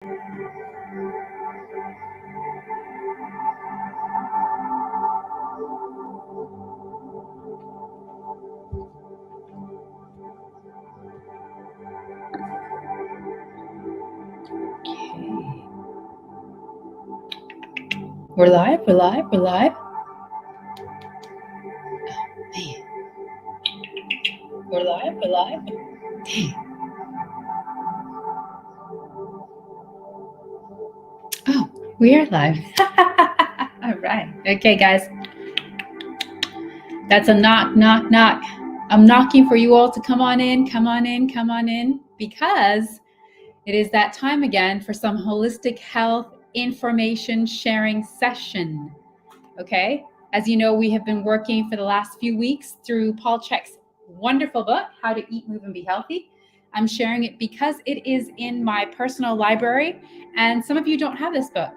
We're live. Oh, man. We're live. Dang. Oh, we are live. All right. Okay, guys. That's a knock, knock, knock. I'm knocking for you all to come on in, because it is that time again for some holistic health information sharing session. Okay. As you know, we have been working for the last few weeks through Paul Chek's wonderful book, How to Eat, Move, and Be Healthy. I'm sharing it because it is in my personal library, and some of you don't have this book.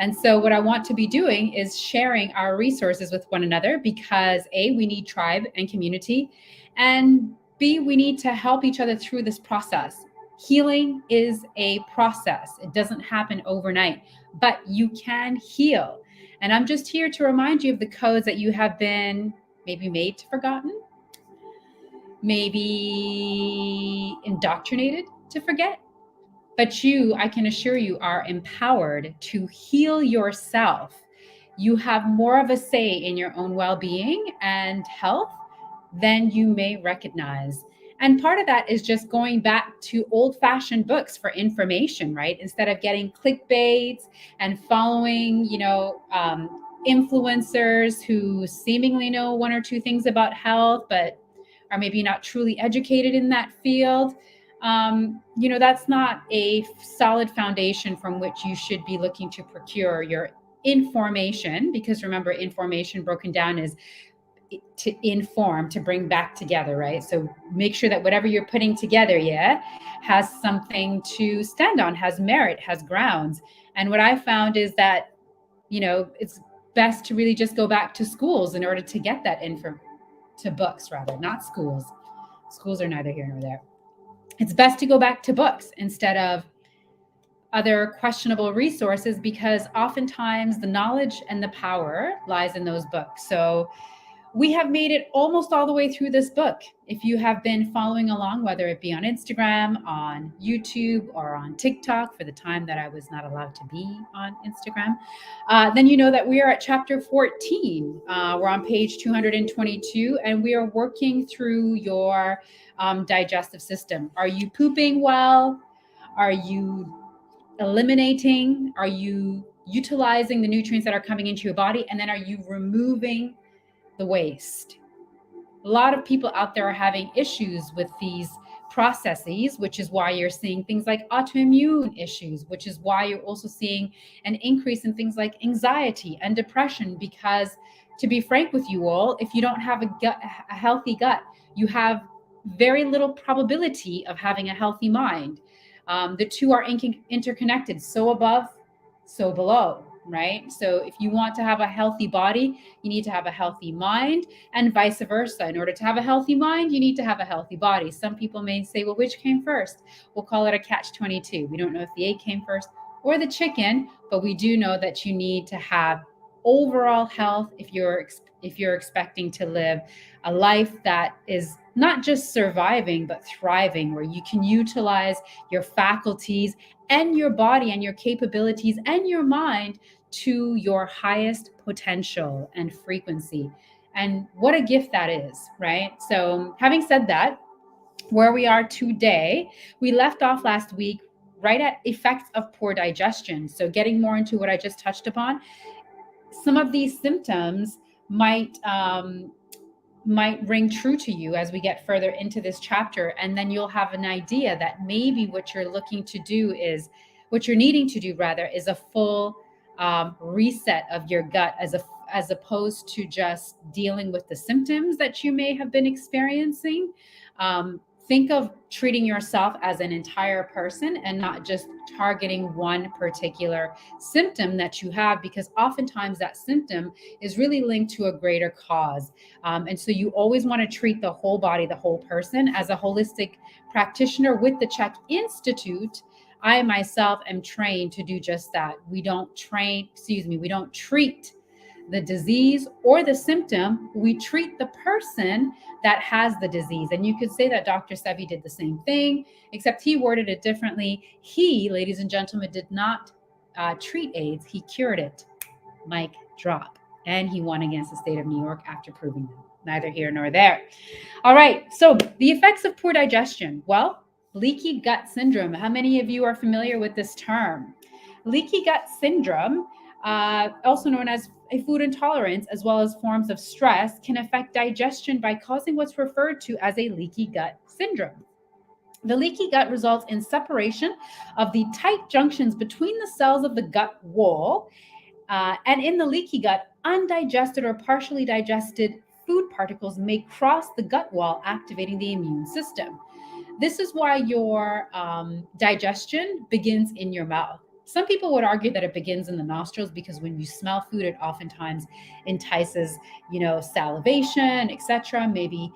And so what I want to be doing is sharing our resources with one another because A, we need tribe and community, and B, we need to help each other through this process. Healing is a process. It doesn't happen overnight, but you can heal. And I'm just here to remind you of the codes that you have been maybe made to forgotten, maybe indoctrinated to forget. But you, I can assure you, are empowered to heal yourself. You have more of a say in your own well-being and health than you may recognize. And part of that is just going back to old-fashioned books for information, right? Instead of getting clickbaits and following, influencers who seemingly know one or two things about health, but are maybe not truly educated in that field. That's not a solid foundation from which you should be looking to procure your information, because remember, information broken down is to inform, to bring back together, right? So make sure that whatever you're putting together, has something to stand on, has merit, has grounds. And what I found is that, it's best to really just go back to schools in order to get that info, to books rather, not schools. Schools are neither here nor there. It's best to go back to books instead of other questionable resources, because oftentimes the knowledge and the power lies in those books. So we have made it almost all the way through this book. If you have been following along, whether it be on Instagram, on YouTube, or on TikTok, for the time that I was not allowed to be on Instagram, then you know that we are at chapter 14. We're on page 222, and we are working through your digestive system. Are you pooping well? Are you eliminating? Are you utilizing the nutrients that are coming into your body? And then are you removing the waste? A lot of people out there are having issues with these processes, which is why you're seeing things like autoimmune issues, which is why you're also seeing an increase in things like anxiety and depression. Because to be frank with you all, if you don't have a healthy gut, you have very little probability of having a healthy mind. The two are interconnected, so above, so below, right? So if you want to have a healthy body, you need to have a healthy mind, and vice versa. In order to have a healthy mind, you need to have a healthy body. Some people may say, well, which came first? We'll call it a catch-22. We don't know if the egg came first or the chicken, but we do know that you need to have overall health if you're expecting to live a life that is not just surviving, but thriving, where you can utilize your faculties and your body and your capabilities and your mind to your highest potential and frequency. And what a gift that is, right? So having said that, where we are today, we left off last week right at effects of poor digestion. So getting more into what I just touched upon, some of these symptoms might ring true to you as we get further into this chapter. And then you'll have an idea that maybe what you're needing to do is a full reset of your gut, as opposed to just dealing with the symptoms that you may have been experiencing. Think of treating yourself as an entire person and not just targeting one particular symptom that you have, because oftentimes that symptom is really linked to a greater cause. And so you always want to treat the whole body, the whole person. As a holistic practitioner with the Chek Institute, I myself am trained to do just that. We don't treat the disease or the symptom. We treat the person that has the disease. And you could say that Dr. Sebi did the same thing, except he worded it differently. He, ladies and gentlemen, did not treat AIDS. He cured it. Mic drop. And he won against the state of New York after proving them. Neither here nor there. All right. So the effects of poor digestion. Well, leaky gut syndrome. How many of you are familiar with this term? Leaky gut syndrome, also known as a food intolerance, as well as forms of stress, can affect digestion by causing what's referred to as a leaky gut syndrome. The leaky gut results in separation of the tight junctions between the cells of the gut wall. And in the leaky gut, undigested or partially digested food particles may cross the gut wall, activating the immune system. This is why your digestion begins in your mouth. Some people would argue that it begins in the nostrils because when you smell food, it oftentimes entices, salivation, etc. Maybe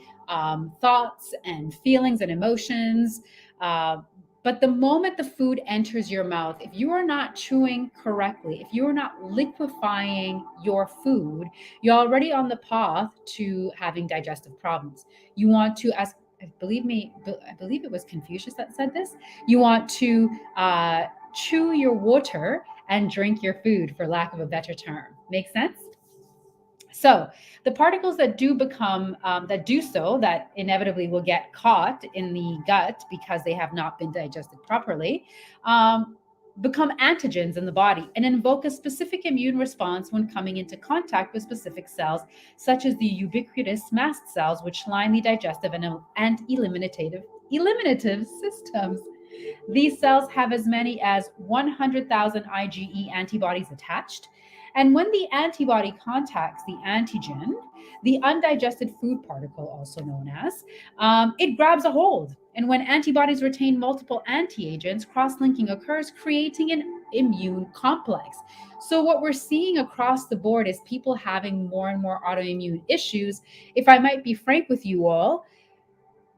thoughts and feelings and emotions. But the moment the food enters your mouth, if you are not chewing correctly, if you are not liquefying your food, you're already on the path to having digestive problems. You want to, as I believe it was Confucius that said this, you want to chew your water and drink your food, for lack of a better term. Make sense? So the particles that that inevitably will get caught in the gut because they have not been digested properly, become antigens in the body and invoke a specific immune response when coming into contact with specific cells, such as the ubiquitous mast cells, which line the digestive and eliminative systems. These cells have as many as 100,000 IgE antibodies attached. And when the antibody contacts the antigen, the undigested food particle, also known as, it grabs a hold. And when antibodies retain multiple antiagents, cross-linking occurs, creating an immune complex. So what we're seeing across the board is people having more and more autoimmune issues. If I might be frank with you all,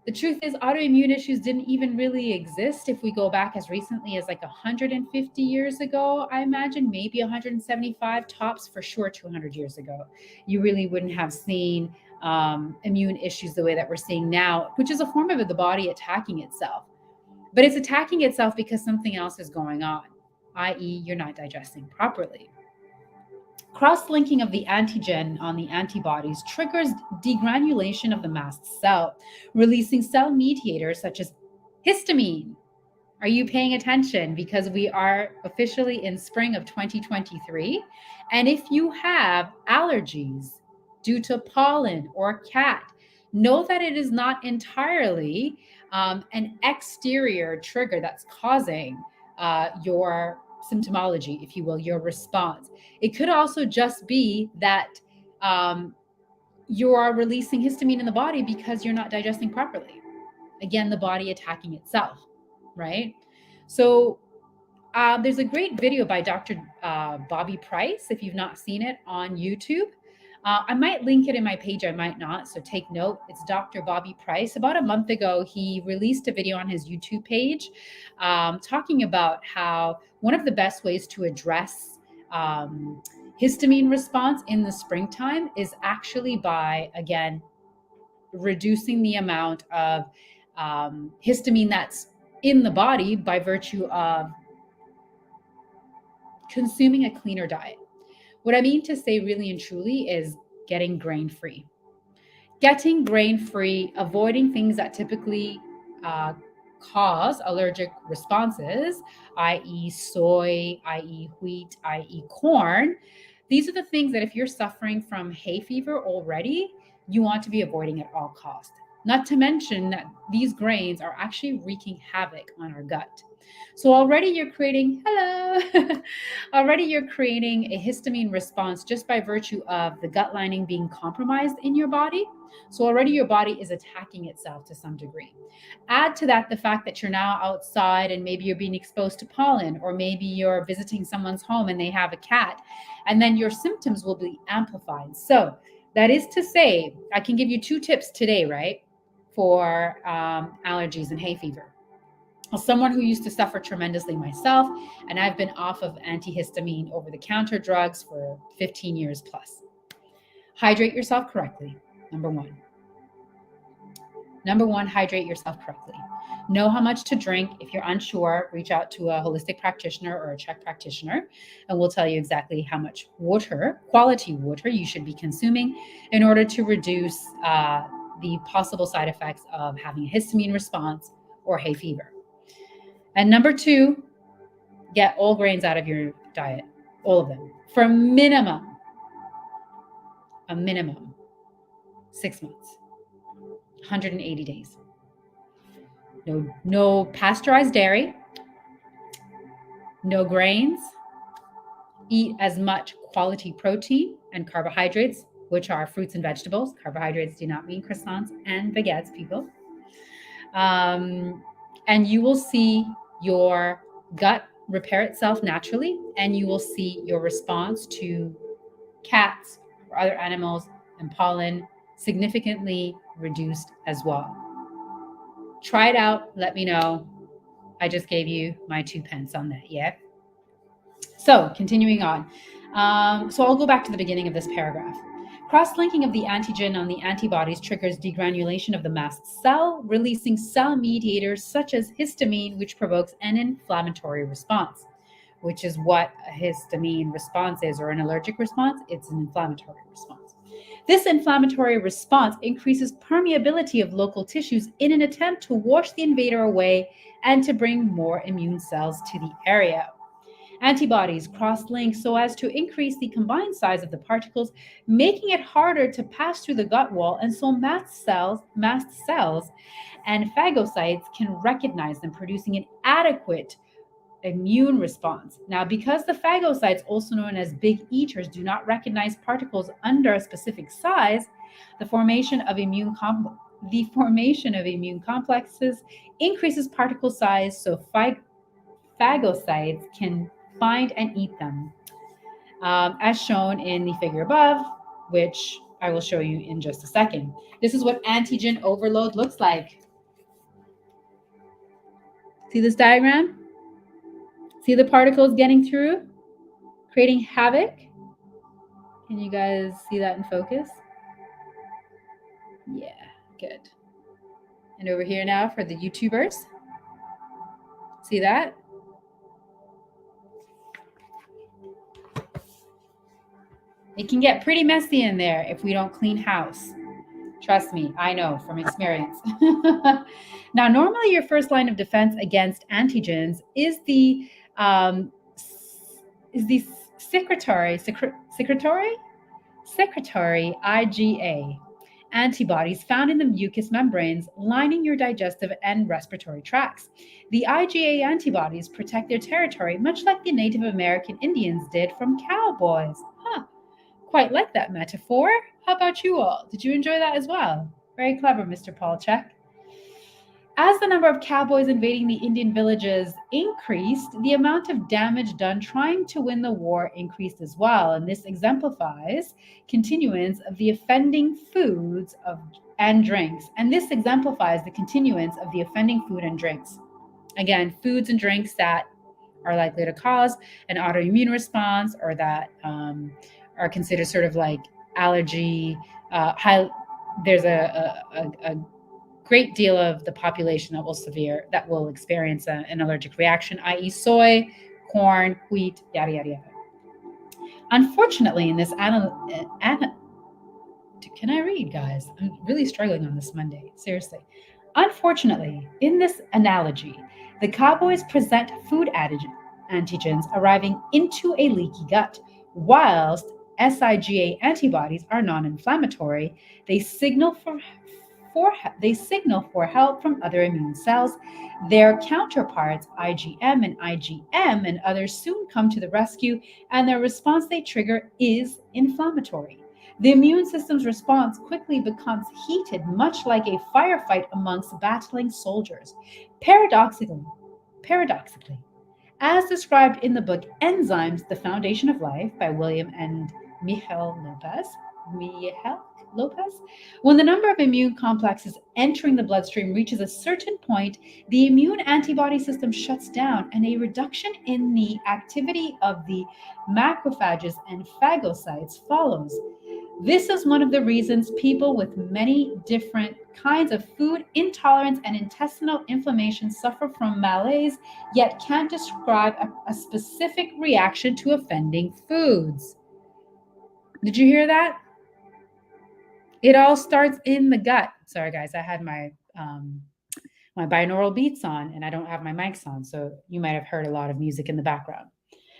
the truth is autoimmune issues didn't even really exist if we go back as recently as like 150 years ago. I imagine maybe 175 tops, for sure 200 years ago. You really wouldn't have seen immune issues the way that we're seeing now, which is a form of the body attacking itself. But it's attacking itself because something else is going on, i.e. you're not digesting properly. Cross-linking of the antigen on the antibodies triggers degranulation of the mast cell, releasing cell mediators such as histamine. Are you paying attention? Because we are officially in spring of 2023. And if you have allergies due to pollen or cat, know that it is not entirely an exterior trigger that's causing your symptomology, if you will, your response. It could also just be that you are releasing histamine in the body because you're not digesting properly. Again, the body attacking itself, right? So there's a great video by Dr. Bobby Price, if you've not seen it, on YouTube. I might link it in my page, I might not, so take note. It's Dr. Bobby Price. About a month ago, he released a video on his YouTube page talking about how one of the best ways to address histamine response in the springtime is actually by, again, reducing the amount of histamine that's in the body by virtue of consuming a cleaner diet. What I mean to say really and truly is getting grain-free. Getting grain-free, avoiding things that typically cause allergic responses, i.e. soy, i.e. wheat, i.e. corn. These are the things that if you're suffering from hay fever already, you want to be avoiding at all costs. Not to mention that these grains are actually wreaking havoc on our gut. So already you're creating, already you're creating a histamine response just by virtue of the gut lining being compromised in your body. So already your body is attacking itself to some degree. Add to that the fact that you're now outside and maybe you're being exposed to pollen, or maybe you're visiting someone's home and they have a cat, and then your symptoms will be amplified. So that is to say, I can give you 2 tips today, right, for allergies and hay fever. As someone who used to suffer tremendously myself, and I've been off of antihistamine over-the-counter drugs for 15 years plus. Hydrate yourself correctly, number one. Number one, hydrate yourself correctly. Know how much to drink. If you're unsure, reach out to a holistic practitioner or a Czech practitioner, and we'll tell you exactly how much water, quality water, you should be consuming in order to reduce the possible side effects of having a histamine response or hay fever. And number two, get all grains out of your diet, all of them, for a minimum 6 months, 180 days. No pasteurized dairy, no grains. Eat as much quality protein and carbohydrates, which are fruits and vegetables. Carbohydrates do not mean croissants and baguettes, people. And you will see your gut repair itself naturally, and you will see your response to cats or other animals and pollen significantly reduced as well. Try it out. Let me know. I just gave you my 2 pence on that. Yeah. So continuing on. So I'll go back to the beginning of this paragraph. Cross-linking of the antigen on the antibodies triggers degranulation of the mast cell, releasing cell mediators such as histamine, which provokes an inflammatory response, which is what a histamine response is, or an allergic response. It's an inflammatory response. This inflammatory response increases permeability of local tissues in an attempt to wash the invader away and to bring more immune cells to the area. Antibodies cross-link so as to increase the combined size of the particles, making it harder to pass through the gut wall, and so mast cells and phagocytes can recognize them, producing an adequate immune response. Now, because the phagocytes, also known as big eaters, do not recognize particles under a specific size, the formation of immune complexes increases particle size, so phagocytes can find and eat them, as shown in the figure above, which I will show you in just a second. This is what antigen overload looks like. See this diagram? See the particles getting through, creating havoc? Can you guys see that in focus? Yeah, good. And over here now for the YouTubers. See that? It can get pretty messy in there if we don't clean house. Trust me, I know from experience. Now, normally your first line of defense against antigens is the secretory IgA antibodies found in the mucous membranes lining your digestive and respiratory tracts. The IgA antibodies protect their territory, much like the Native American Indians did from cowboys. Quite like that metaphor. How about you all? Did you enjoy that as well? Very clever, Mr. Polchek. As the number of cowboys invading the Indian villages increased, the amount of damage done trying to win the war increased as well. And this exemplifies continuance of the offending foods and drinks. And this exemplifies the continuance of the offending food and drinks. Again, foods and drinks that are likely to cause an autoimmune response, or that are considered sort of like allergy. There's a great deal of the population that will experience an allergic reaction, i.e. soy, corn, wheat, yada, yada, yada. Unfortunately, in this can I read, guys? I'm really struggling on this Monday, seriously. Unfortunately, in this analogy, the cowboys present food antigens arriving into a leaky gut, whilst SIgA antibodies are non-inflammatory. They signal for help from other immune cells. Their counterparts, IgM and others, soon come to the rescue, and the response they trigger is inflammatory. The immune system's response quickly becomes heated, much like a firefight amongst battling soldiers. Paradoxically, as described in the book Enzymes, The Foundation of Life by William and Michal Lopez, Lopez. When the number of immune complexes entering the bloodstream reaches a certain point, the immune antibody system shuts down and a reduction in the activity of the macrophages and phagocytes follows. This is one of the reasons people with many different kinds of food intolerance and intestinal inflammation suffer from malaise, yet can't describe a specific reaction to offending foods. Did you hear that? It all starts in the gut. Sorry, guys, I had my binaural beats on and I don't have my mics on, so you might have heard a lot of music in the background.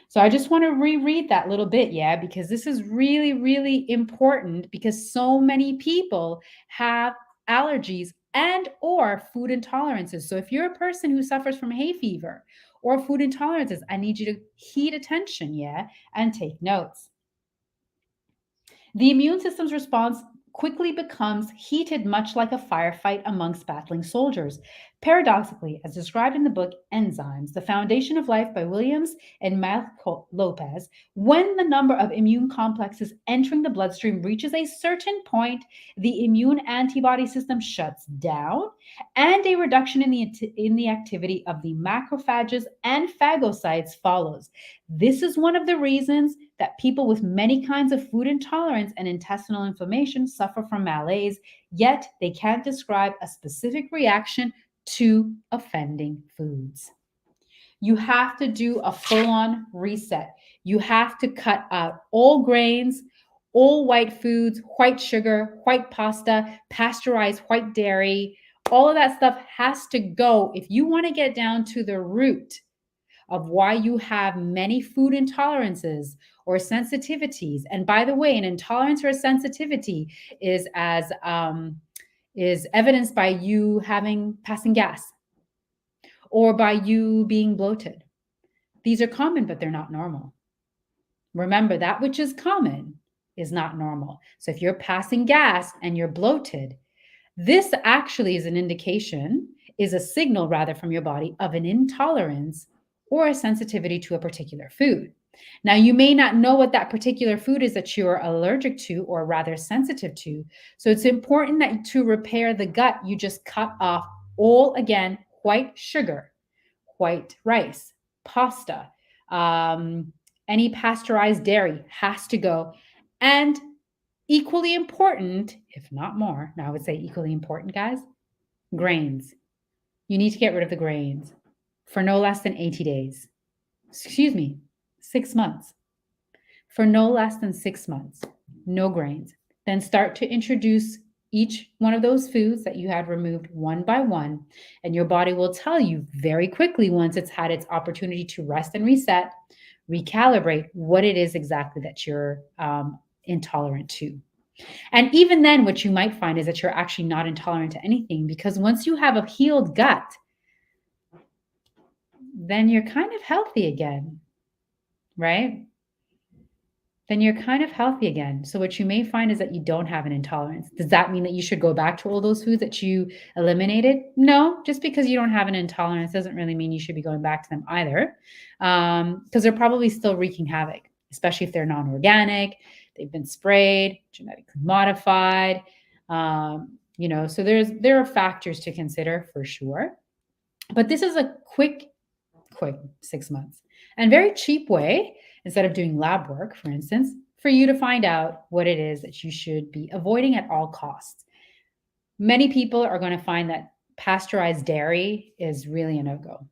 So I just want to reread that little bit, yeah, because this is really, really important because so many people have allergies and or food intolerances. So if you're a person who suffers from hay fever or food intolerances, I need you to heed attention, yeah, and take notes. The immune system's response quickly becomes heated, much like a firefight amongst battling soldiers. Paradoxically, as described in the book Enzymes, The Foundation of Life by Williams and Malcolm Lopez, when the number of immune complexes entering the bloodstream reaches a certain point, the immune antibody system shuts down and a reduction in the activity of the macrophages and phagocytes follows. This is one of the reasons that people with many kinds of food intolerance and intestinal inflammation suffer from malaise, yet they can't describe a specific reaction to offending foods. You have to do a full-on reset. You have to cut out all grains, all white foods, white sugar, white pasta, pasteurized white dairy. All of that stuff has to go if you want to get down to the root of why you have many food intolerances or sensitivities. And by the way, an intolerance or a sensitivity is evidenced by you passing gas or by you being bloated. These are common, but they're not normal. Remember, that which is common is not normal. So if you're passing gas and you're bloated, this actually is an indication, is a signal rather from your body of an intolerance or a sensitivity to a particular food. Now, you may not know what that particular food is that you're allergic to or rather sensitive to. So it's important that to repair the gut, you just cut off all, again, white sugar, white rice, pasta, any pasteurized dairy has to go. And equally important, if not more, now I would say equally important, guys, grains. You need to get rid of the grains for no less than 80 days. Excuse me, 6 months. For no less than 6 months, no grains. Then start to introduce each one of those foods that you had removed one by one, and your body will tell you very quickly once it's had its opportunity to rest and reset, recalibrate what it is exactly that you're intolerant to. And even then, what you might find is that you're actually not intolerant to anything, because once you have a healed gut, then you're kind of healthy again, right? Then you're kind of healthy again. So what you may find is that you don't have an intolerance. Does that mean that you should go back to all those foods that you eliminated? No, just because you don't have an intolerance doesn't really mean you should be going back to them either, because they're probably still wreaking havoc, especially if they're non-organic, they've been sprayed, genetically modified, so there are factors to consider for sure. But this is a quick 6 months and very cheap way, instead of doing lab work, for instance, for you to find out what it is that you should be avoiding at all costs. Many people are going to find that pasteurized dairy is really a no-go.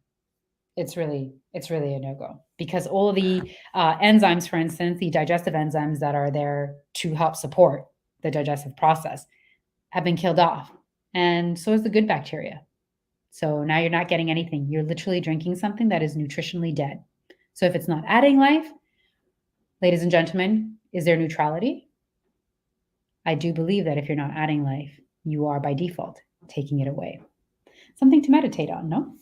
It's really a no-go, because all the enzymes, for instance, the digestive enzymes that are there to help support the digestive process have been killed off. And so is the good bacteria. So now you're not getting anything. You're literally drinking something that is nutritionally dead. So if it's not adding life, ladies and gentlemen, is there neutrality? I do believe that if you're not adding life, you are by default taking it away. Something to meditate on, no?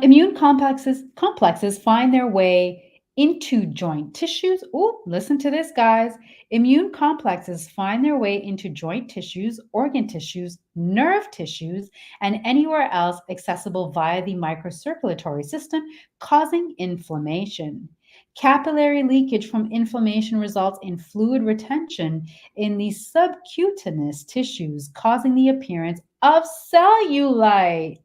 Immune complexes find their way into joint tissues. Oh, listen to this, guys. Immune complexes find their way into joint tissues, organ tissues, nerve tissues, and anywhere else accessible via the microcirculatory system, causing inflammation. Capillary leakage from inflammation results in fluid retention in the subcutaneous tissues, causing the appearance of cellulite.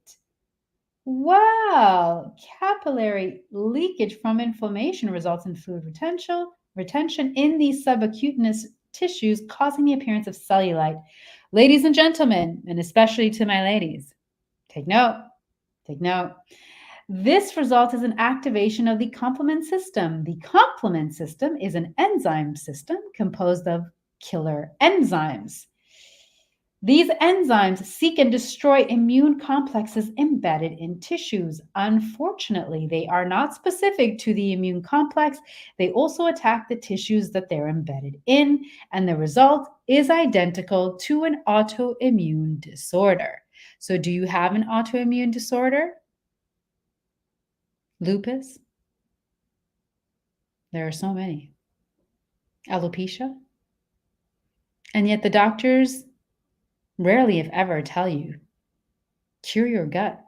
Wow! Capillary leakage from inflammation results in fluid retention in the subcutaneous tissues, causing the appearance of cellulite. Ladies and gentlemen, and especially to my ladies, take note. Take note. This results in an activation of the complement system. The complement system is an enzyme system composed of killer enzymes. These enzymes seek and destroy immune complexes embedded in tissues. Unfortunately, they are not specific to the immune complex. They also attack the tissues that they're embedded in, and the result is identical to an autoimmune disorder. So, do you have an autoimmune disorder? Lupus? There are so many. Alopecia? And yet the doctors rarely, if ever, tell you, cure your gut.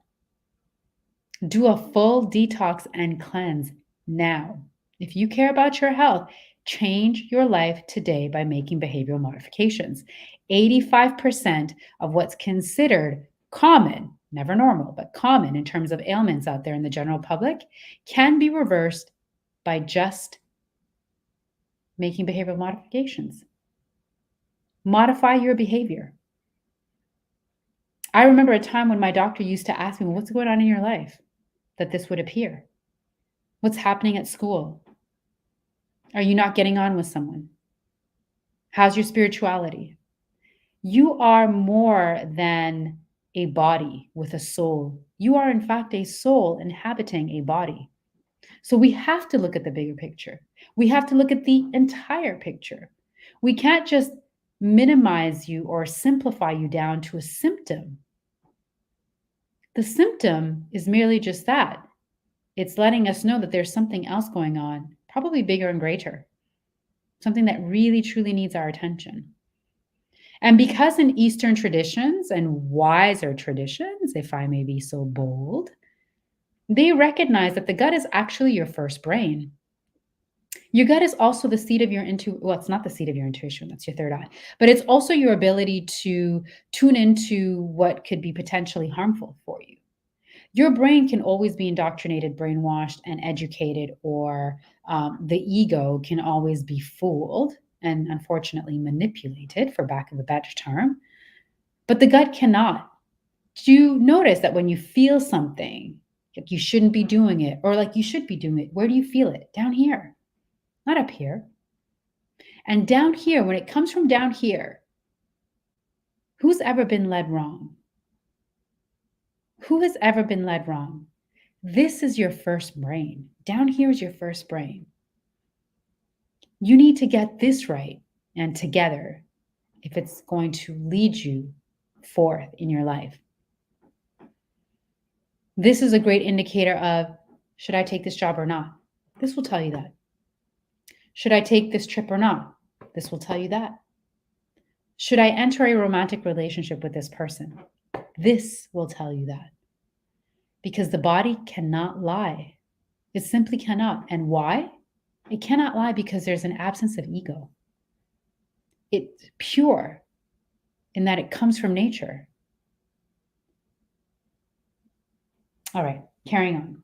Do a full detox and cleanse now. If you care about your health, change your life today by making behavioral modifications. 85% of what's considered common, never normal, but common in terms of ailments out there in the general public can be reversed by just making behavioral modifications. Modify your behavior. I remember a time when my doctor used to ask me, what's going on in your life that this would appear? What's happening at school? Are you not getting on with someone? How's your spirituality? You are more than a body with a soul. You are, in fact, a soul inhabiting a body. So we have to look at the bigger picture. We have to look at the entire picture. We can't just minimize you or simplify you down to a symptom. The symptom is merely just that. It's letting us know that there's something else going on, probably bigger and greater, something that really truly needs our attention. And because in Eastern traditions and wiser traditions, if I may be so bold, they recognize that the gut is actually your first brain. Your gut is also the seat of your intuition. Well, it's not the seat of your intuition, that's your third eye, but it's also your ability to tune into what could be potentially harmful for you. Your brain can always be indoctrinated, brainwashed, and educated, or the ego can always be fooled and unfortunately manipulated, for lack of a better term. But the gut cannot. Do you notice that when you feel something, like you shouldn't be doing it, or like you should be doing it, where do you feel it? Down here, not up here. And down here, when it comes from down here, who's ever been led wrong? Who has ever been led wrong? This is your first brain. Down here is your first brain. You need to get this right and together if it's going to lead you forth in your life. This is a great indicator of, should I take this job or not? This will tell you that. Should I take this trip or not? This will tell you that. Should I enter a romantic relationship with this person? This will tell you that. Because the body cannot lie. It simply cannot. And why? It cannot lie because there's an absence of ego. It's pure in that it comes from nature. All right, carrying on.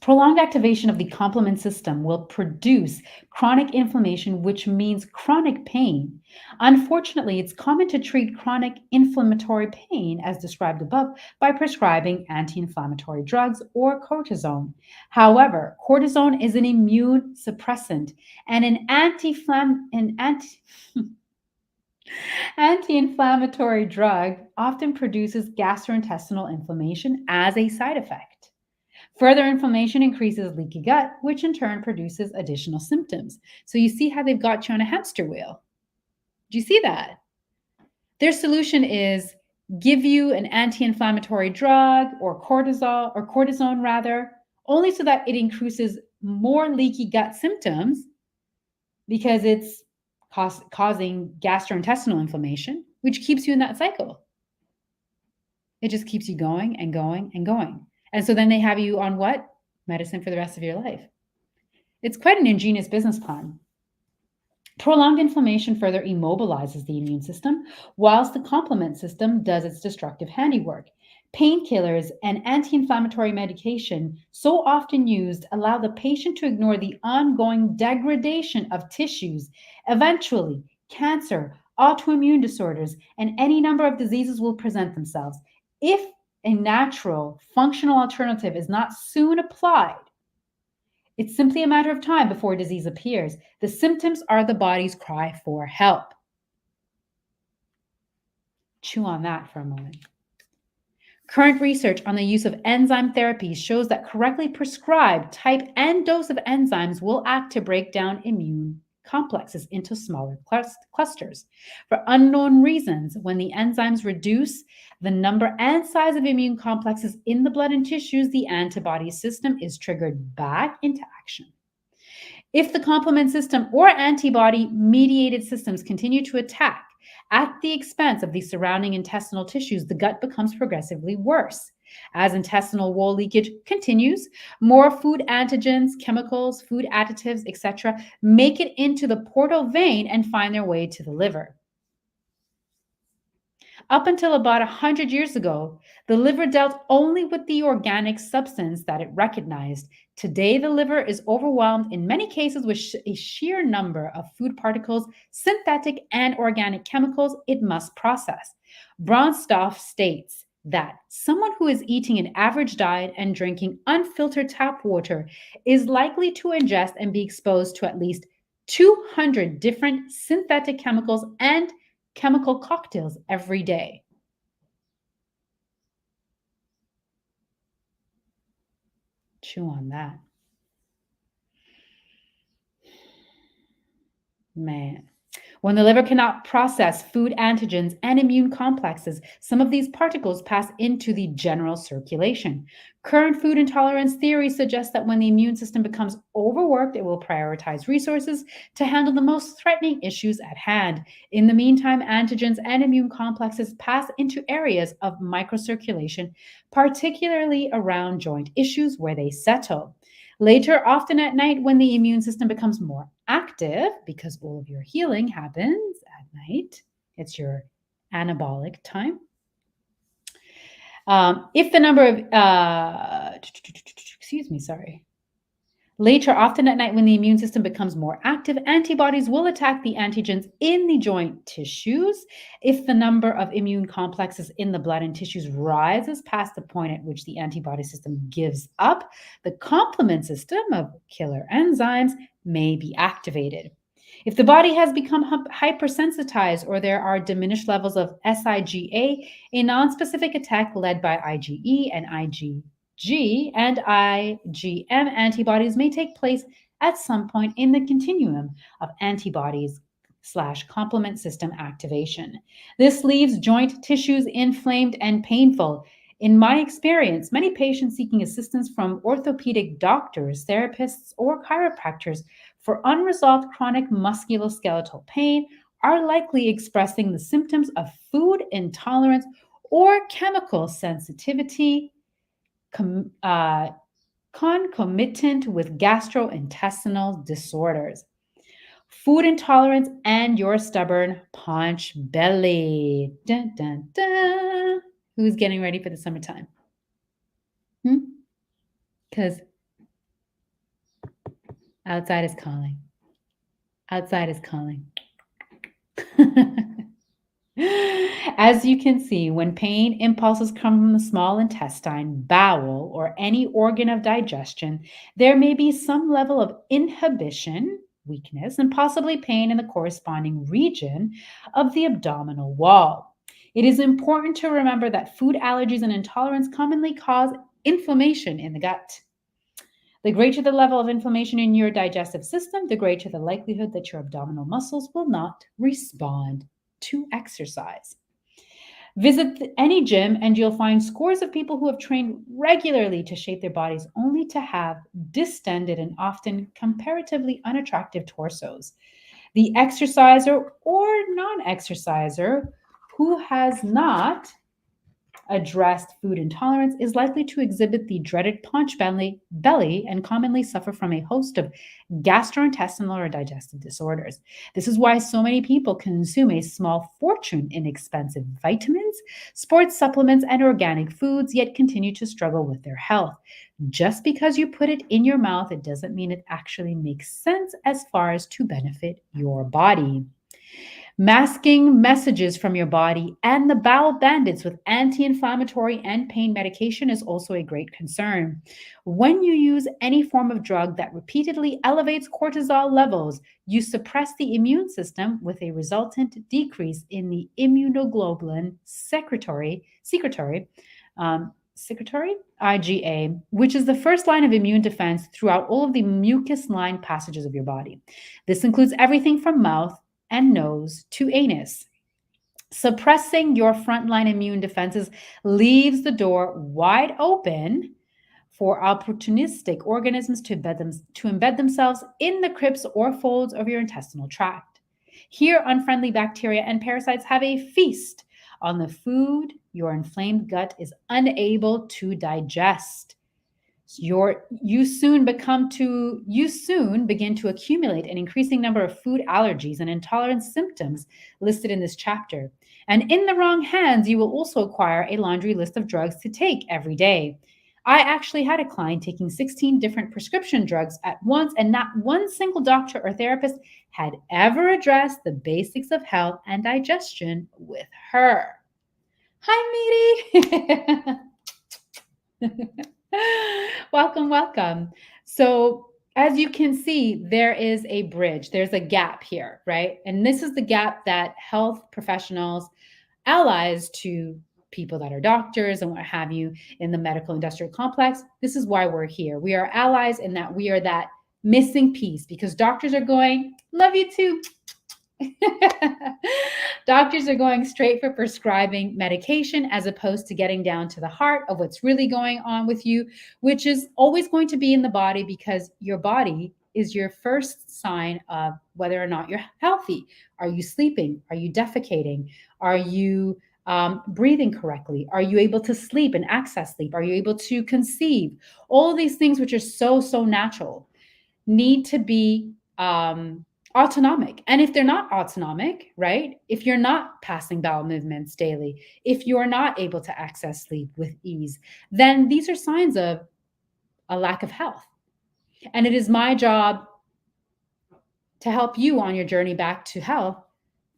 Prolonged activation of the complement system will produce chronic inflammation, which means chronic pain. Unfortunately, it's common to treat chronic inflammatory pain, as described above, by prescribing anti-inflammatory drugs or cortisone. However, cortisone is an immune suppressant, and an anti-inflammatory drug often produces gastrointestinal inflammation as a side effect. Further inflammation increases leaky gut, which in turn produces additional symptoms. So you see how they've got you on a hamster wheel. Do you see that? Their solution is give you an anti-inflammatory drug or cortisone rather, only so that it increases more leaky gut symptoms because it's causing gastrointestinal inflammation, which keeps you in that cycle. It just keeps you going and going and going. And so then they have you on what? Medicine for the rest of your life. It's quite an ingenious business plan. Prolonged inflammation further immobilizes the immune system, whilst the complement system does its destructive handiwork. Painkillers and anti inflammatory medication, so often used, allow the patient to ignore the ongoing degradation of tissues. Eventually, cancer, autoimmune disorders, and any number of diseases will present themselves. If a natural, functional alternative is not soon applied, it's simply a matter of time before disease appears. The symptoms are the body's cry for help. Chew on that for a moment. Current research on the use of enzyme therapies shows that correctly prescribed type and dose of enzymes will act to break down immune complexes into smaller clusters. For unknown reasons, when the enzymes reduce the number and size of immune complexes in the blood and tissues, the antibody system is triggered back into action. If the complement system or antibody mediated systems continue to attack at the expense of the surrounding intestinal tissues, the gut becomes progressively worse. As intestinal wall leakage continues, more food antigens, chemicals, food additives, etc., make it into the portal vein and find their way to the liver. Up until about 100 years ago, the liver dealt only with the organic substance that it recognized. Today, the liver is overwhelmed in many cases with a sheer number of food particles, synthetic and organic chemicals it must process. Bronstoff states that someone who is eating an average diet and drinking unfiltered tap water is likely to ingest and be exposed to at least 200 different synthetic chemicals and chemical cocktails every day. Chew on that. Man. When the liver cannot process food antigens and immune complexes, some of these particles pass into the general circulation. Current food intolerance theory suggests that when the immune system becomes overworked, it will prioritize resources to handle the most threatening issues at hand. In the meantime, antigens and immune complexes pass into areas of microcirculation, particularly around joint issues where they settle. Later, often at night, when the immune system becomes more active, because all of your healing happens at night, it's your anabolic time. If the number of, Later, often at night, when the immune system becomes more active, antibodies will attack the antigens in the joint tissues. If the number of immune complexes in the blood and tissues rises past the point at which the antibody system gives up, the complement system of killer enzymes may be activated. If the body has become hypersensitized or there are diminished levels of SIGA, a nonspecific attack led by IgE and IgG and IgM antibodies may take place at some point in the continuum of antibodies / complement system activation. This leaves joint tissues inflamed and painful. In my experience, many patients seeking assistance from orthopedic doctors, therapists, or chiropractors for unresolved chronic musculoskeletal pain are likely expressing the symptoms of food intolerance or chemical sensitivity concomitant with gastrointestinal disorders. Food intolerance and your stubborn paunch belly. Dun, dun, dun. Who's getting ready for the summertime? Because outside is calling. Outside is calling. As you can see, when pain impulses come from the small intestine, bowel, or any organ of digestion, there may be some level of inhibition, weakness, and possibly pain in the corresponding region of the abdominal wall. It is important to remember that food allergies and intolerance commonly cause inflammation in the gut. The greater the level of inflammation in your digestive system, the greater the likelihood that your abdominal muscles will not respond to exercise. Visit any gym and you'll find scores of people who have trained regularly to shape their bodies only to have distended and often comparatively unattractive torsos. The exerciser or non-exerciser who has not addressed food intolerance is likely to exhibit the dreaded paunch belly and commonly suffer from a host of gastrointestinal or digestive disorders. This is why so many people consume a small fortune in expensive vitamins, sports supplements, and organic foods, yet continue to struggle with their health. Just because you put it in your mouth, it doesn't mean it actually makes sense as far as to benefit your body. Masking messages from your body and the bowel bandits with anti inflammatory and pain medication is also a great concern. When you use any form of drug that repeatedly elevates cortisol levels, you suppress the immune system with a resultant decrease in the immunoglobulin secretory, IgA, which is the first line of immune defense throughout all of the mucus lined passages of your body. This includes everything from mouth and nose to anus. Suppressing your frontline immune defenses leaves the door wide open for opportunistic organisms to embed themselves in the crypts or folds of your intestinal tract. Here, unfriendly bacteria and parasites have a feast on the food your inflamed gut is unable to digest. You soon begin to accumulate an increasing number of food allergies and intolerance symptoms listed in this chapter. And in the wrong hands, you will also acquire a laundry list of drugs to take every day. I actually had a client taking 16 different prescription drugs at once, and not one single doctor or therapist had ever addressed the basics of health and digestion with her. Hi, Meaty. Welcome, welcome. So, as you can see, there is a bridge, there's a gap here, right? And this is the gap that health professionals, allies to people that are doctors and what have you in the medical industrial complex, this is why we're here. We are allies in that we are that missing piece because doctors are going, love you too. Doctors are going straight for prescribing medication as opposed to getting down to the heart of what's really going on with you, which is always going to be in the body because your body is your first sign of whether or not you're healthy. Are you sleeping? Are you defecating? Are you breathing correctly? Are you able to sleep and access sleep? Are you able to conceive? All of these things, which are so natural, need to be autonomic. And if they're not autonomic, right? If you're not passing bowel movements daily, if you're not able to access sleep with ease, then these are signs of a lack of health. And it is my job to help you on your journey back to health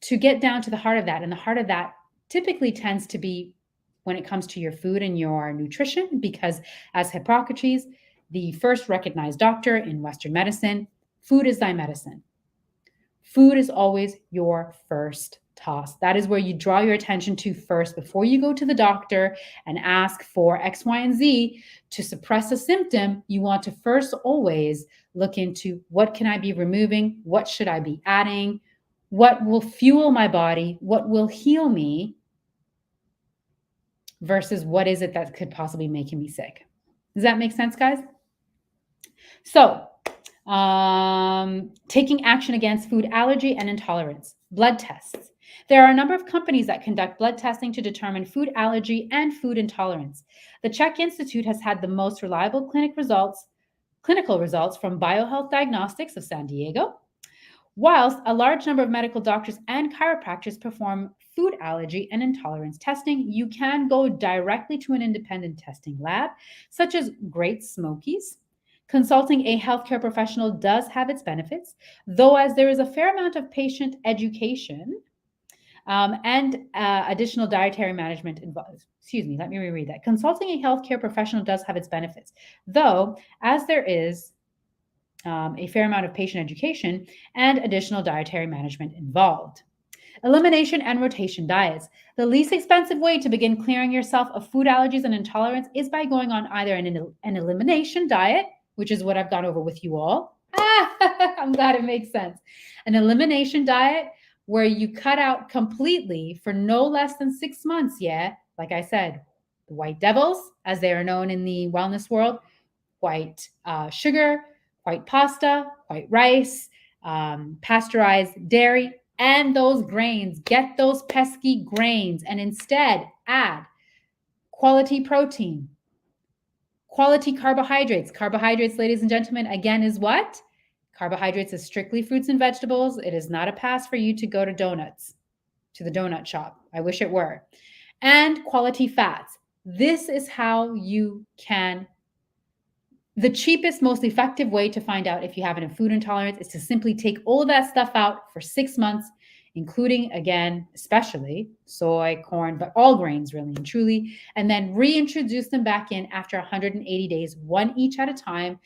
to get down to the heart of that. And the heart of that typically tends to be when it comes to your food and your nutrition, because as Hippocrates, the first recognized doctor in Western medicine, food is thy medicine. Food is always your first toss. That is where you draw your attention to first before you go to the doctor and ask for X, Y, and Z to suppress a symptom. You want to first always look into what can I be removing? What should I be adding? What will fuel my body? What will heal me? Versus what is it that could possibly make me sick? Does that make sense, guys? So, taking action against food allergy and intolerance, blood tests. There are a number of companies that conduct blood testing to determine food allergy and food intolerance. The Czech Institute has had the most reliable clinical results from BioHealth Diagnostics of San Diego, whilst a large number of medical doctors and chiropractors perform food allergy and intolerance testing. You can go directly to an independent testing lab, such as Great Smokies. Consulting a healthcare professional does have its benefits, though as there is a fair amount of patient education and additional dietary management involved. Excuse me, let me reread that. Consulting a healthcare professional does have its benefits, though as there is a fair amount of patient education and additional dietary management involved. Elimination and rotation diets. The least expensive way to begin clearing yourself of food allergies and intolerance is by going on either an elimination diet, which is what I've gone over with you all. I'm glad it makes sense. An elimination diet where you cut out completely for no less than 6 months. Yeah, like I said, the white devils, as they are known in the wellness world, white sugar, white pasta, white rice, pasteurized dairy, and those grains. Get those pesky grains and instead add quality protein, quality carbohydrates. Carbohydrates, ladies and gentlemen, again, is what? Carbohydrates is strictly fruits and vegetables. It is not a pass for you to go to donuts, to the donut shop. I wish it were. And quality fats. This is how you can, the cheapest, most effective way to find out if you have a food intolerance is to simply take all of that stuff out for 6 months, including, again, especially soy, corn, but all grains really and truly, and then reintroduce them back in after 180 days, one each at a time.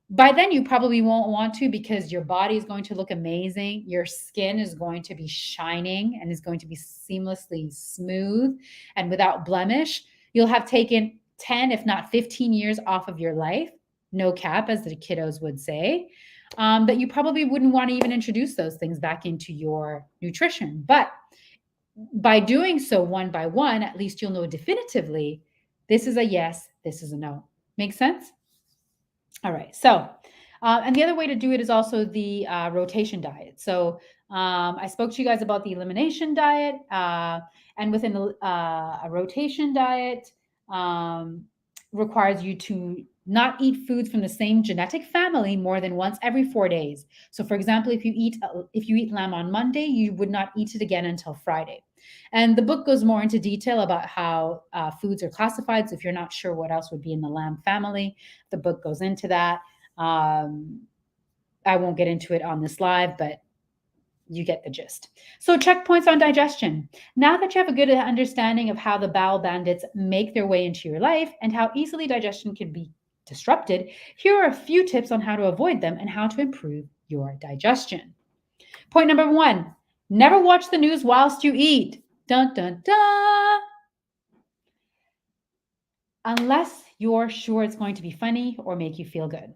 By then, you probably won't want to because your body is going to look amazing. Your skin is going to be shining and is going to be seamlessly smooth and without blemish. You'll have taken 10, if not 15 years off of your life. No cap, as the kiddos would say. But you probably wouldn't want to even introduce those things back into your nutrition. But by doing so one by one, at least you'll know definitively this is a yes, this is a no. Make sense? All right. So, and the other way to do it is also the rotation diet. So, I spoke to you guys about the elimination diet, and within a rotation diet requires you to not eat foods from the same genetic family more than once every 4 days. So, for example, if you eat lamb on Monday, you would not eat it again until Friday. And the book goes more into detail about how foods are classified. So if you're not sure what else would be in the lamb family, the book goes into that. I won't get into it on this live, but you get the gist. So checkpoints on digestion. Now that you have a good understanding of how the bowel bandits make their way into your life and how easily digestion can be disrupted, here are a few tips on how to avoid them and how to improve your digestion. Point number 1, never watch the news whilst you eat. Dun, dun, dun. Unless you're sure it's going to be funny or make you feel good.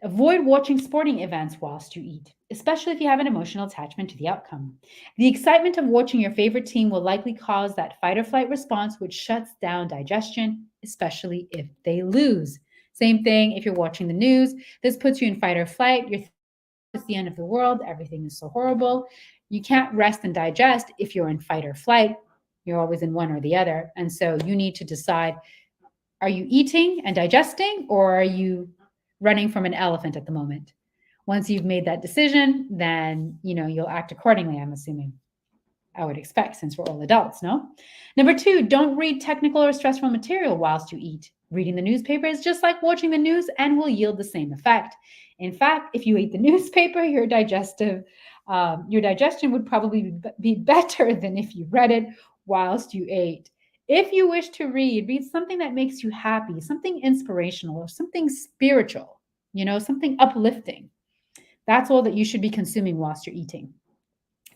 Avoid watching sporting events whilst you eat, especially if you have an emotional attachment to the outcome. The excitement of watching your favorite team will likely cause that fight or flight response, which shuts down digestion, especially if they lose. Same thing if you're watching the news. This puts you in fight or flight. It's the end of the world. Everything is so horrible. You can't rest and digest if you're in fight or flight. You're always in one or the other. And so you need to decide, are you eating and digesting, or are you running from an elephant at the moment? Once you've made that decision, then you'll act accordingly, I'm assuming. I would expect, since we're all adults, no? Number 2, don't read technical or stressful material whilst you eat. Reading the newspaper is just like watching the news and will yield the same effect. In fact, if you ate the newspaper, your digestion would probably be better than if you read it whilst you ate. If you wish to read something that makes you happy, something inspirational, or something spiritual, something uplifting. That's all that you should be consuming whilst you're eating.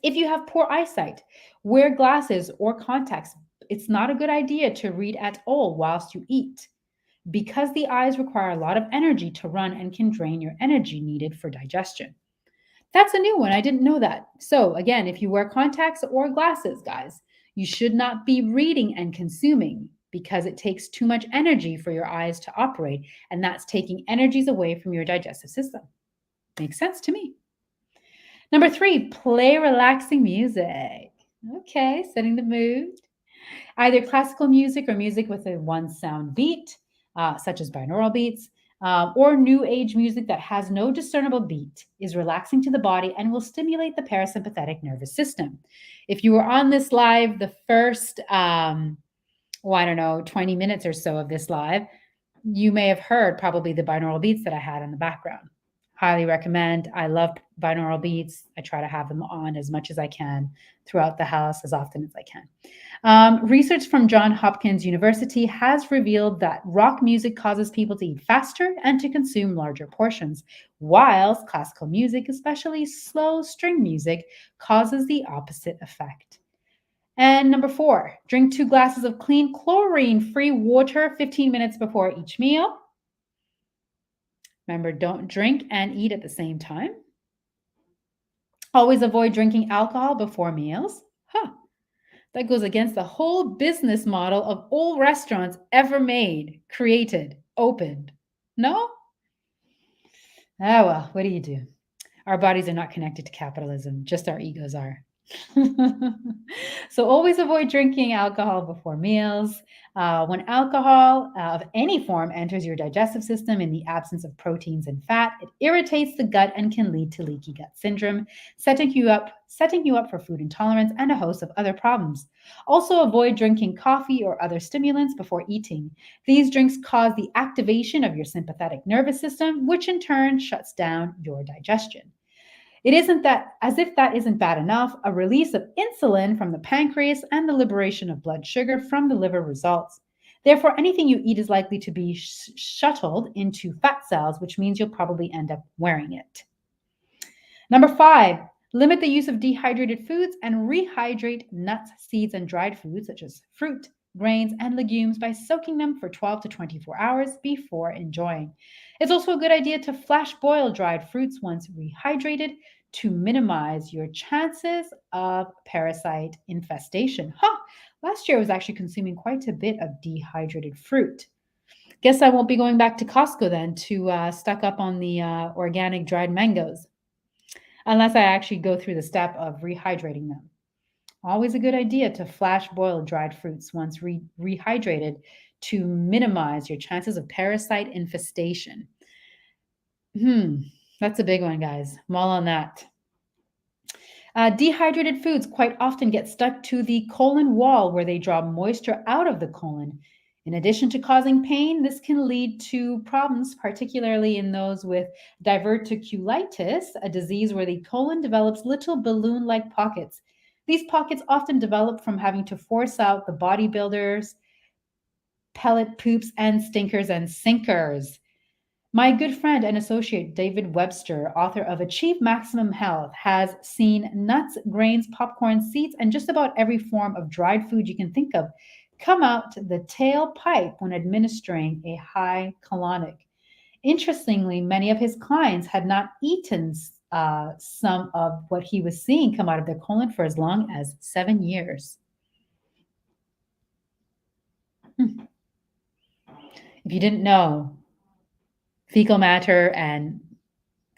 If you have poor eyesight, wear glasses or contacts. It's not a good idea to read at all whilst you eat, because the eyes require a lot of energy to run and can drain your energy needed for digestion. That's a new one. I didn't know that. So again, if you wear contacts or glasses, guys, you should not be reading and consuming, because it takes too much energy for your eyes to operate, and that's taking energies away from your digestive system. Makes sense to me. Number 3, play relaxing music. Okay, setting the mood. Either classical music or music with a one sound beat, such as binaural beats, or new age music that has no discernible beat, is relaxing to the body and will stimulate the parasympathetic nervous system. If you were on this live, the first, 20 minutes or so of this live, you may have heard probably the binaural beats that I had in the background. Highly recommend. I love binaural beats. I try to have them on as much as I can throughout the house, as often as I can. Research from Johns Hopkins University has revealed that rock music causes people to eat faster and to consume larger portions, whilst classical music, especially slow string music, causes the opposite effect. And number 4, drink 2 glasses of clean chlorine-free water 15 minutes before each meal. Remember, don't drink and eat at the same time. Always avoid drinking alcohol before meals. That goes against the whole business model of all restaurants ever made, created, opened. No? Well, what do you do? Our bodies are not connected to capitalism, just our egos are. So always avoid drinking alcohol before meals. When alcohol of any form enters your digestive system in the absence of proteins and fat, it irritates the gut and can lead to leaky gut syndrome, setting you up for food intolerance and a host of other problems. Also, avoid drinking coffee or other stimulants before eating. These drinks cause the activation of your sympathetic nervous system, which in turn shuts down your digestion. It isn't that, as if that isn't bad enough, a release of insulin from the pancreas and the liberation of blood sugar from the liver results. Therefore, anything you eat is likely to be shuttled into fat cells, which means you'll probably end up wearing it. Number 5, limit the use of dehydrated foods and rehydrate nuts, seeds, and dried foods such as fruit, grains, and legumes by soaking them for 12 to 24 hours before enjoying. It's also a good idea to flash boil dried fruits once rehydrated to minimize your chances of parasite infestation. Last year I was actually consuming quite a bit of dehydrated fruit. Guess I won't be going back to Costco then to stock up on the organic dried mangoes, unless I actually go through the step of rehydrating them. Always a good idea to flash boil dried fruits once rehydrated to minimize your chances of parasite infestation. That's a big one, guys. I'm all on that. Dehydrated foods quite often get stuck to the colon wall where they draw moisture out of the colon. In addition to causing pain, this can lead to problems, particularly in those with diverticulitis, a disease where the colon develops little balloon-like pockets. These pockets often develop from having to force out the bodybuilders, pellet poops, and stinkers and sinkers. My good friend and associate David Webster, author of Achieve Maximum Health, has seen nuts, grains, popcorn, seeds, and just about every form of dried food you can think of come out the tailpipe when administering a high colonic. Interestingly, many of his clients had not eaten some of what he was seeing come out of their colon for as long as 7 years. If you didn't know, fecal matter and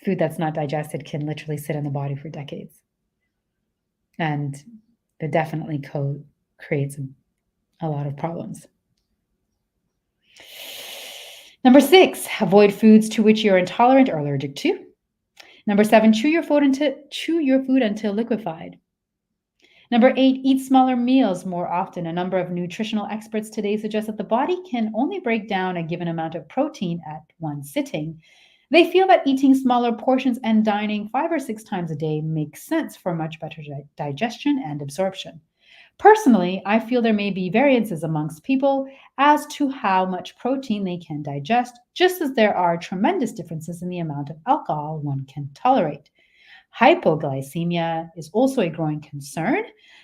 food that's not digested can literally sit in the body for decades. And it definitely creates a lot of problems. Number 6, avoid foods to which you're intolerant or allergic to. Number 7, chew your food until liquefied. Number 8, eat smaller meals more often. A number of nutritional experts today suggest that the body can only break down a given amount of protein at one sitting. They feel that eating smaller portions and dining 5 or 6 times a day makes sense for much better digestion and absorption. Personally, I feel there may be variances amongst people as to how much protein they can digest, just as there are tremendous differences in the amount of alcohol one can tolerate. Hypoglycemia is also a growing concern.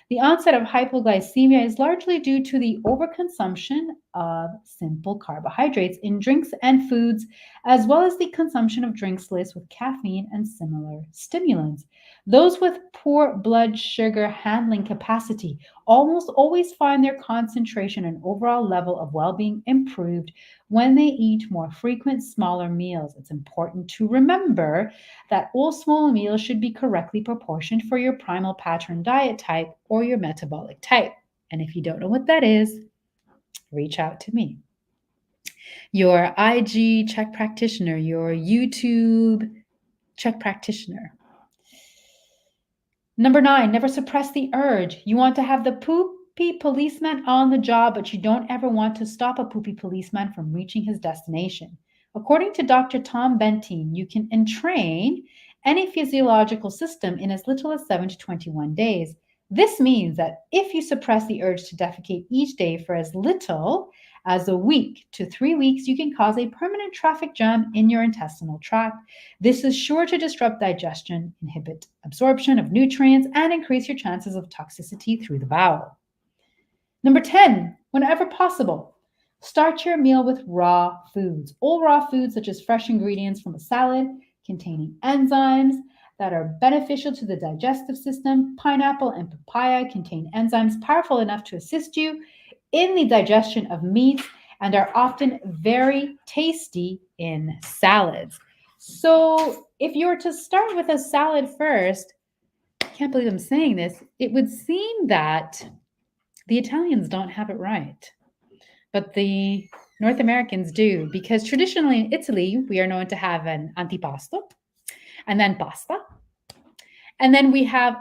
The onset of hypoglycemia is largely due to the overconsumption of simple carbohydrates in drinks and foods, as well as the consumption of drinks laced with caffeine and similar stimulants. Those with poor blood sugar handling capacity almost always find their concentration and overall level of well-being improved when they eat more frequent, smaller meals. It's important to remember that all small meals should be correctly proportioned for your primal pattern diet type or your metabolic type. And if you don't know what that is, reach out to me. Your IG check practitioner, your YouTube check practitioner. Number 9, never suppress the urge. You want to have the poopy policeman on the job, but you don't ever want to stop a poopy policeman from reaching his destination. According to Dr. Tom Benteen, you can entrain any physiological system in as little as 7 to 21 days. This means that if you suppress the urge to defecate each day for as little as a week to 3 weeks, you can cause a permanent traffic jam in your intestinal tract. This is sure to disrupt digestion, inhibit absorption of nutrients, and increase your chances of toxicity through the bowel. Number 10, whenever possible, start your meal with raw foods. All raw foods, such as fresh ingredients from a salad containing enzymes that are beneficial to the digestive system. Pineapple and papaya contain enzymes powerful enough to assist you in the digestion of meats and are often very tasty in salads. So if you were to start with a salad first, I can't believe I'm saying this, it would seem that The Italians don't have it right, but the North Americans do, because traditionally in Italy, we are known to have an antipasto and then pasta. And then we have,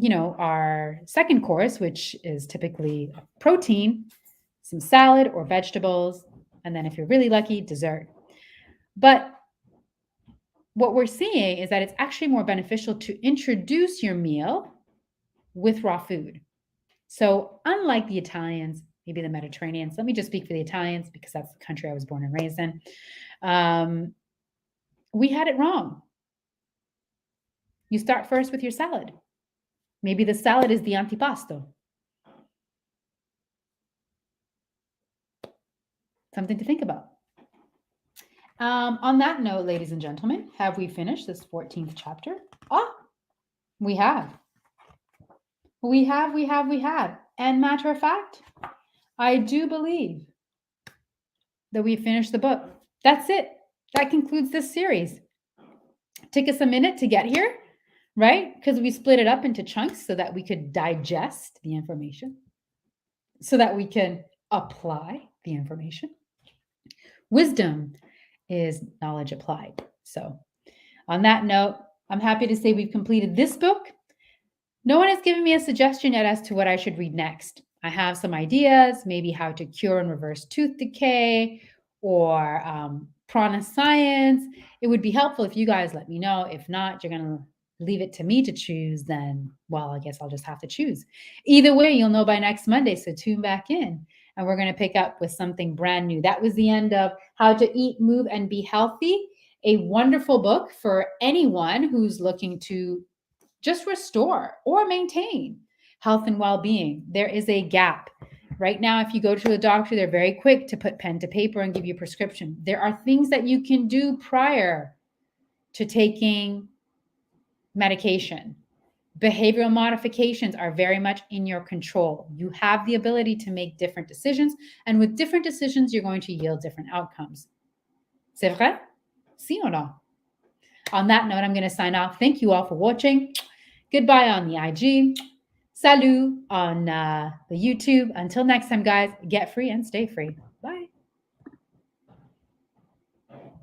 our second course, which is typically protein, some salad or vegetables, and then if you're really lucky, dessert. But what we're seeing is that it's actually more beneficial to introduce your meal with raw food. So unlike the Italians, maybe the Mediterraneans, let me just speak for the Italians because that's the country I was born and raised in. We had it wrong. You start first with your salad. Maybe the salad is the antipasto. Something to think about. On that note, ladies and gentlemen, have we finished this 14th chapter? We have. We have. And matter of fact, I do believe that we finished the book. That's it. That concludes this series. Took us a minute to get here, right? Because we split it up into chunks so that we could digest the information, so that we can apply the information. Wisdom is knowledge applied. So on that note, I'm happy to say we've completed this book. No one has given me a suggestion yet as to what I should read next. I have some ideas, maybe how to cure and reverse tooth decay or prana science. It would be helpful if you guys let me know. If not, you're going to leave it to me to choose, then, well, I guess I'll just have to choose. Either way, you'll know by next Monday, so tune back in. And we're going to pick up with something brand new. That was the end of How to Eat, Move, and Be Healthy, a wonderful book for anyone who's looking to just restore or maintain health and well-being. There is a gap. Right now, if you go to the doctor, they're very quick to put pen to paper and give you a prescription. There are things that you can do prior to taking medication. Behavioral modifications are very much in your control. You have the ability to make different decisions, and with different decisions, you're going to yield different outcomes. C'est vrai? Si or no? On that note, I'm going to sign off. Thank you all for watching. Goodbye on the IG. Salut on the YouTube. Until next time, guys, get free and stay free. Bye.